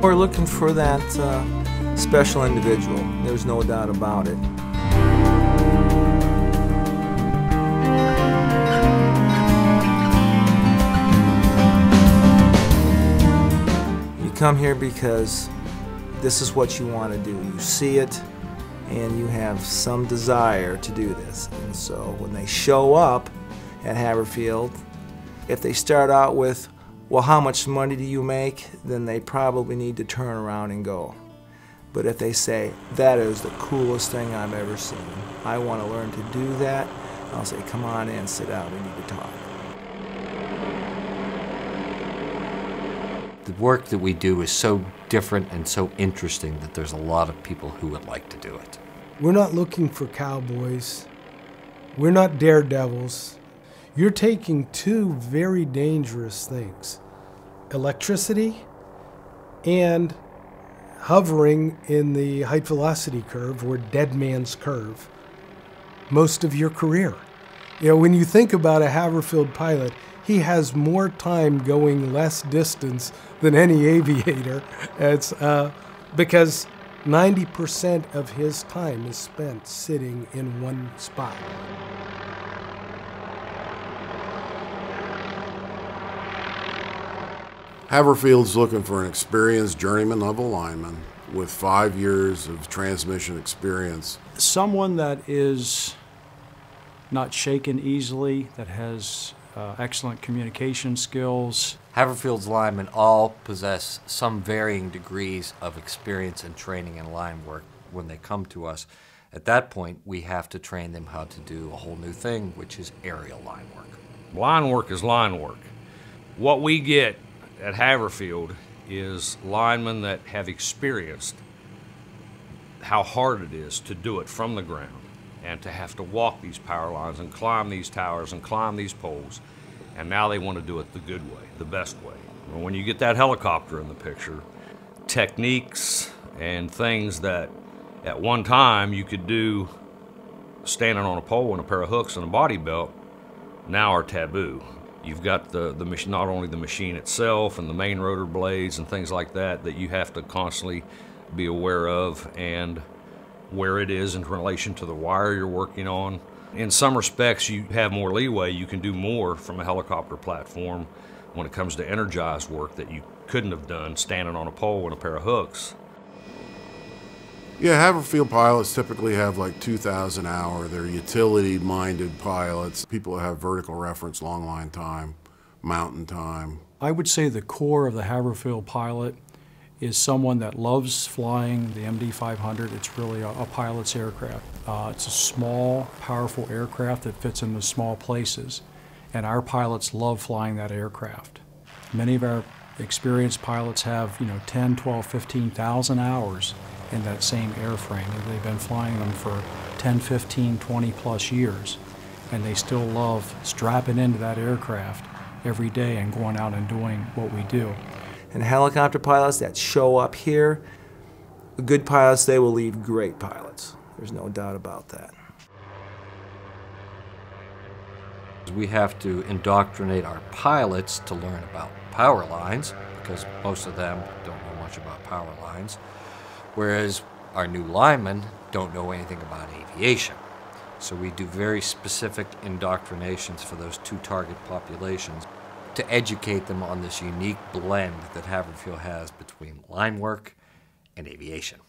We're looking for that special individual. There's no doubt about it. You come here because this is what you want to do. You see it and you have some desire to do this. And so when they show up at Haverfield, if they start out with, well, how much money do you make? Then they probably need to turn around and go. But if they say, that is the coolest thing I've ever seen, I want to learn to do that, I'll say, come on in, sit down, we need to talk. The work that we do is so different and so interesting that there's a lot of people who would like to do it. We're not looking for cowboys. We're not daredevils. You're taking two very dangerous things, electricity and hovering in the height velocity curve, or dead man's curve, most of your career. You know, when you think about a Haverfield pilot, he has more time going less distance than any aviator. It's because 90% of his time is spent sitting in one spot. Haverfield's looking for an experienced journeyman level lineman with 5 years of transmission experience. Someone that is not shaken easily, that has excellent communication skills. Haverfield's linemen all possess some varying degrees of experience and training in line work when they come to us. At that point, we have to train them how to do a whole new thing, which is aerial line work. Line work is line work. What we get at Haverfield is linemen that have experienced how hard it is to do it from the ground and to have to walk these power lines and climb these towers and climb these poles. And now they want to do it the good way, the best way. And when you get that helicopter in the picture, techniques and things that at one time you could do standing on a pole and a pair of hooks and a body belt now are taboo. You've got the machine, not only the machine itself and the main rotor blades and things like that that you have to constantly be aware of and where it is in relation to the wire you're working on. In some respects, you have more leeway. You can do more from a helicopter platform when it comes to energized work that you couldn't have done standing on a pole and a pair of hooks. Yeah, Haverfield pilots typically have like 2,000 hours. They're utility-minded pilots, people who have vertical reference, long line time, mountain time. I would say the core of the Haverfield pilot is someone that loves flying the MD-500. It's really a pilot's aircraft. It's a small, powerful aircraft that fits into small places, and our pilots love flying that aircraft. Many of our experienced pilots have, 10, 12, 15,000 hours in that same airframe. They've been flying them for 10, 15, 20 plus years, and they still love strapping into that aircraft every day and going out and doing what we do. And helicopter pilots that show up here, good pilots, they will leave great pilots. There's no doubt about that. We have to indoctrinate our pilots to learn about power lines, because most of them don't know much about power lines, whereas our new linemen don't know anything about aviation. So we do very specific indoctrinations for those two target populations to educate them on this unique blend that Haverfield has between line work and aviation.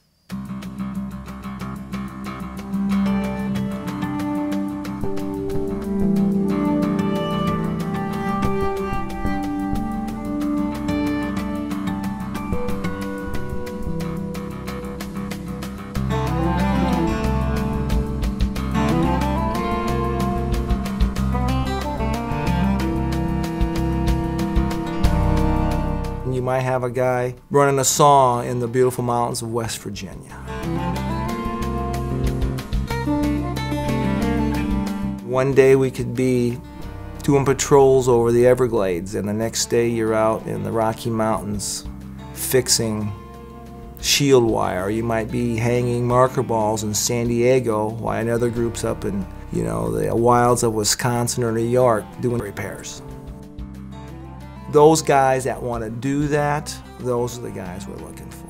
You might have a guy running a saw in the beautiful mountains of West Virginia. One day we could be doing patrols over the Everglades, and the next day you're out in the Rocky Mountains fixing shield wire. You might be hanging marker balls in San Diego while another group's up in, the wilds of Wisconsin or New York doing repairs. Those guys that want to do that those are the guys we're looking for.